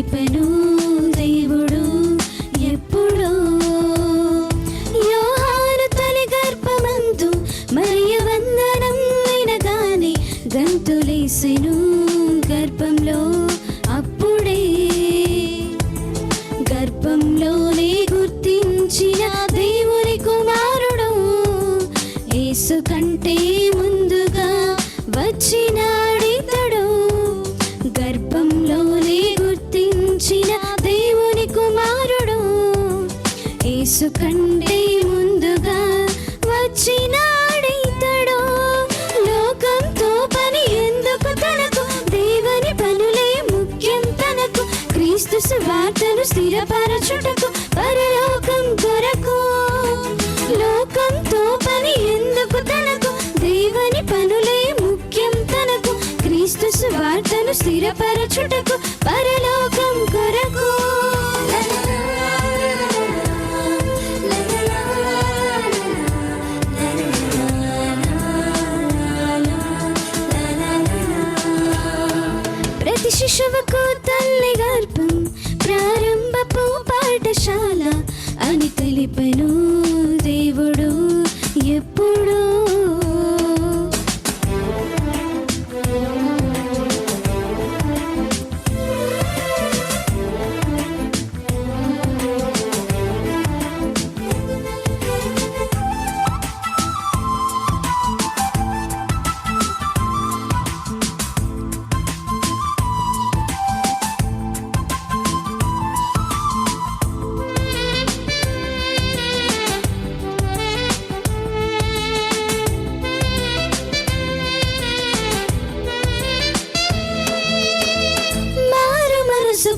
తెలిపెను దేవుడు ఎప్పుడో. యోహాను తల్లి గర్భమందు మరియ వందనం వినగానే గంతులేసెను గర్భంలో. అప్పుడే గర్భంలోనే గుర్తించిన దేవుని కుమారుడు యేసు కంటే ముందుగా వచ్చినాడితడు. గర్భంలోనే గుర్తించిన దేవుని కుమారుడు యేసు కంటే ముందుగా వచ్చినాడితడు. లోకంతో పని ఎందుకు తనకు, దేవుని పనులే ముఖ్యం తనకు. క్రీస్తు సువార్తను స్థిరపరచుటకు పరలోకం కొరకు. లోకంతో పని ఎందుకు తనకు, దేవుని పనులే ముఖ్యం తనకు. క్రీస్తు సువార్తను స్థిరపరచుటకు పరలోకం కొరకు. ప్రతి శిశువుకు తల్లి గర్భం ప్రారంభపు పాఠశాల అని తెలిపెను దేవుడు ఎప్పుడో.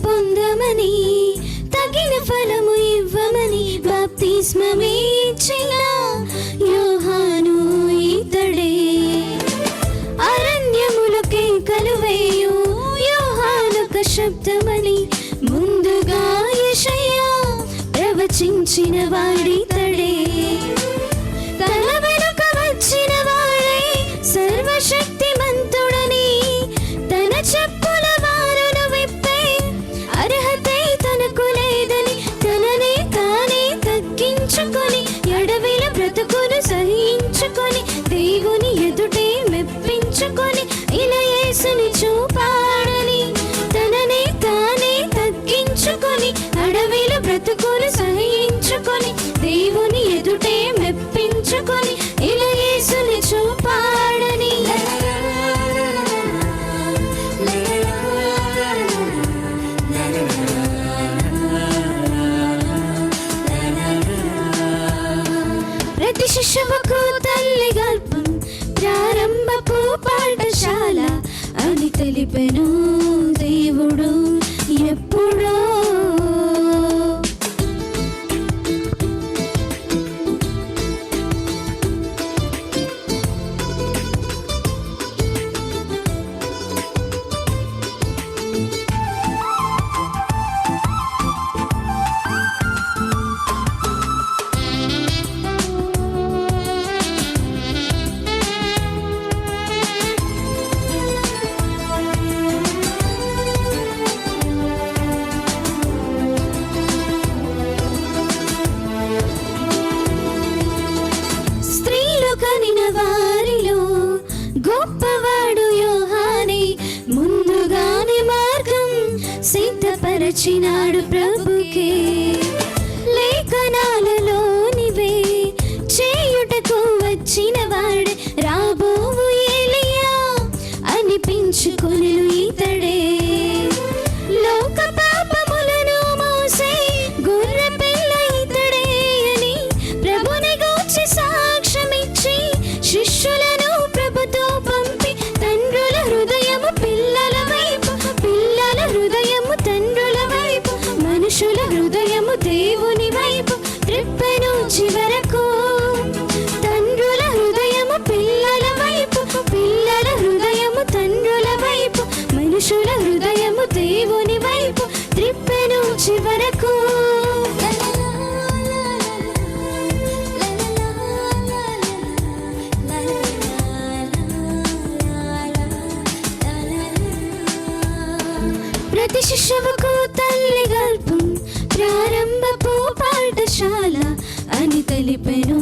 పొందమని తగిన ఫలము ఇవ్వమని బాప్తిస్మమే ఇచ్చిన యోహాను ఇతడే. అరణ్యములో కేకలు వేయు యోహానొక శబ్దమని ముందుగా యెషయా ప్రవచించిన వాడితడే. తన వెనుక వచ్చిన వాడే సర్వశక్తిమంతుడని తన చెప్పుల వారును విప్పే అర్హతే తనకు లేదని తననే తానే తగ్గించుకొని అడవిలో బ్రతుకును సహించుకొని దేవుని ఎదుటే మెప్పించుకొని ఇలా యేసుని చూపాడని. తననే తానే తగ్గించుకొని అడవిలో బ్రతుకును సహించుకొని దేవుని ఎదుటే మెప్పించుకొని ఇలా యేసుని చూపాడని. ప్రతి శిశువుకు తల్లి గర్భం ప్రారంభపు పాఠశాల అని తెలిపెను దేవుడు ఎప్పుడో. వారిలో గొప్పవాడు యోహానే ముందుగానే మార్గం సిద్ధపరచినాడు ప్రభుకే. లేఖనాలలోనివే చేయుటకు వచ్చిన వాడే రాబోవు ఏలియా అనిపించుకొనెను ఇతడే. లోక పాపములను మోసే గొర్రె పిల్ల ఇతడే అని ప్రభుని గూర్చి సాక్ష్యమిచ్చి శిష్యులను ప్రభుతో పంపి తండ్రుల హృదయము పిల్లల వైపు, పిల్లల హృదయము తండ్రుల వైపు, మనుషుల హృదయము దేవుని వైపు త్రిప్పెను చివరకు. తండ్రుల హృదయము పిల్లల వైపు, పిల్లల హృదయము తండ్రుల వైపు, మనుషుల హృదయము దేవుని వైపు త్రిప్పెను చివరకు. ప్రతి శిశువుకు తల్లి గర్భం ప్రారంభపు పాఠశాల అని తెలిపెను